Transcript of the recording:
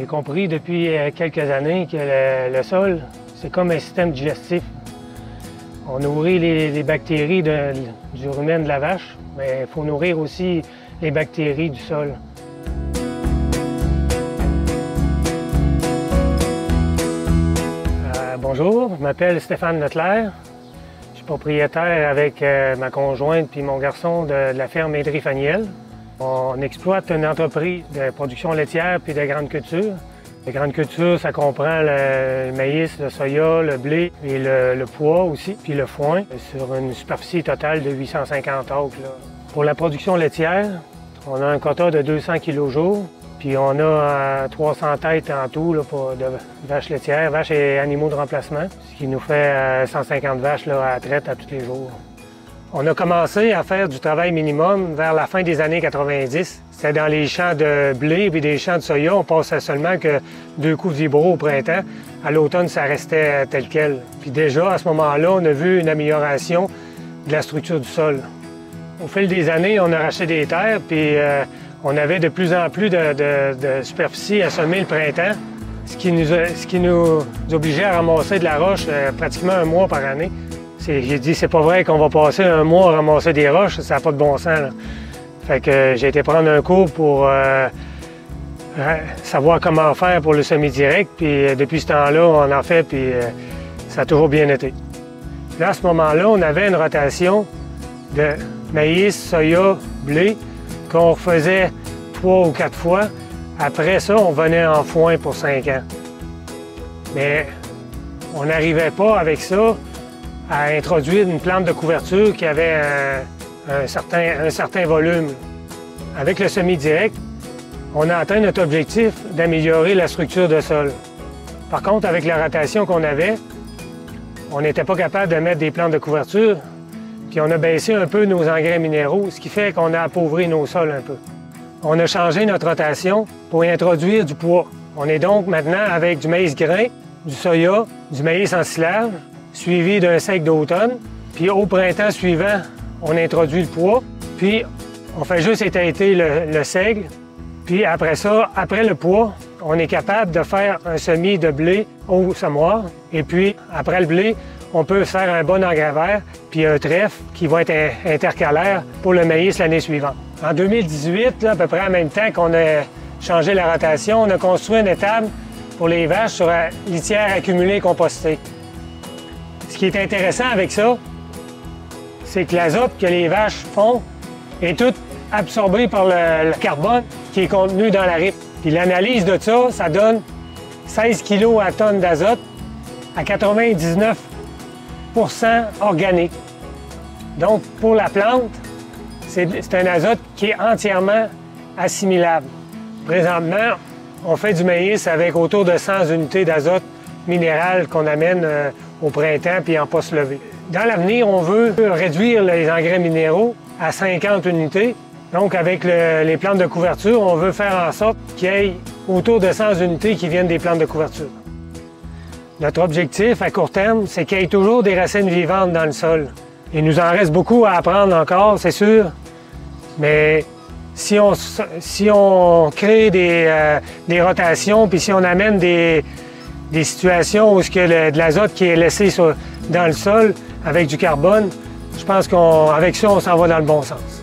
J'ai compris depuis quelques années que le sol, c'est comme un système digestif. On nourrit les bactéries du rumen de la vache, mais il faut nourrir aussi les bactéries du sol. Bonjour, je m'appelle Stéphane Leclerc. Je suis propriétaire avec ma conjointe puis mon garçon de la ferme Aidri Faniel. On exploite une entreprise de production laitière puis de grande culture. La grande culture, ça comprend le maïs, le soya, le blé et le pois aussi, puis le foin, sur une superficie totale de 850 acres. Pour la production laitière, on a un quota de 200 kg jour, puis on a 300 têtes en tout là, de vaches laitières, vaches et animaux de remplacement, ce qui nous fait 150 vaches là, à la traite à tous les jours. On a commencé à faire du travail minimum vers la fin des années 90. C'était dans les champs de blé et des champs de soya. On passait seulement que 2 coups de vibro au printemps. À l'automne, ça restait tel quel. Puis déjà, à ce moment-là, on a vu une amélioration de la structure du sol. Au fil des années, on a racheté des terres, puis on avait de plus en plus de superficie à semer le printemps, ce qui nous obligeait à ramasser de la roche pratiquement un mois par année. J'ai dit, c'est pas vrai qu'on va passer un mois à ramasser des roches, ça n'a pas de bon sens. Là. Fait que j'ai été prendre un cours pour savoir comment faire pour le semi-direct, puis depuis ce temps-là, on en fait, puis ça a toujours bien été. Là, à ce moment-là, on avait une rotation de maïs, soya, blé, qu'on refaisait 3 ou 4 fois. Après ça, on venait en foin pour 5 ans. Mais on n'arrivait pas avec ça à introduire une plante de couverture qui avait un certain volume. Avec le semi-direct, on a atteint notre objectif d'améliorer la structure de sol. Par contre, avec la rotation qu'on avait, on n'était pas capable de mettre des plantes de couverture, puis on a baissé un peu nos engrais minéraux, ce qui fait qu'on a appauvri nos sols un peu. On a changé notre rotation pour y introduire du pois. On est donc maintenant avec du maïs grain, du soya, du maïs en silage, suivi d'un seigle d'automne. Puis au printemps suivant, on introduit le pois. Puis on fait juste étailler le seigle. Puis après ça, après le pois, on est capable de faire un semis de blé au semoir. Et puis après le blé, on peut faire un bon engrais vert puis un trèfle qui va être intercalaire pour le maïs l'année suivante. En 2018, là, à peu près en même temps qu'on a changé la rotation, on a construit une étable pour les vaches sur la litière accumulée compostée. Ce qui est intéressant avec ça, c'est que l'azote que les vaches font est tout absorbé par le carbone qui est contenu dans la ripe. Puis l'analyse de ça, ça donne 16 kg à tonne d'azote à 99 % organique. Donc pour la plante, c'est un azote qui est entièrement assimilable. Présentement, on fait du maïs avec autour de 100 unités d'azote minéral qu'on amène au printemps puis en post-levée. Dans l'avenir, on veut réduire les engrais minéraux à 50 unités. Donc, avec les plantes de couverture, on veut faire en sorte qu'il y ait autour de 100 unités qui viennent des plantes de couverture. Notre objectif à court terme, c'est qu'il y ait toujours des racines vivantes dans le sol. Il nous en reste beaucoup à apprendre encore, c'est sûr, mais si on crée des rotations, puis si on amène des situations où il y a de l'azote qui est laissé dans le sol avec du carbone, je pense qu'avec ça, on s'en va dans le bon sens.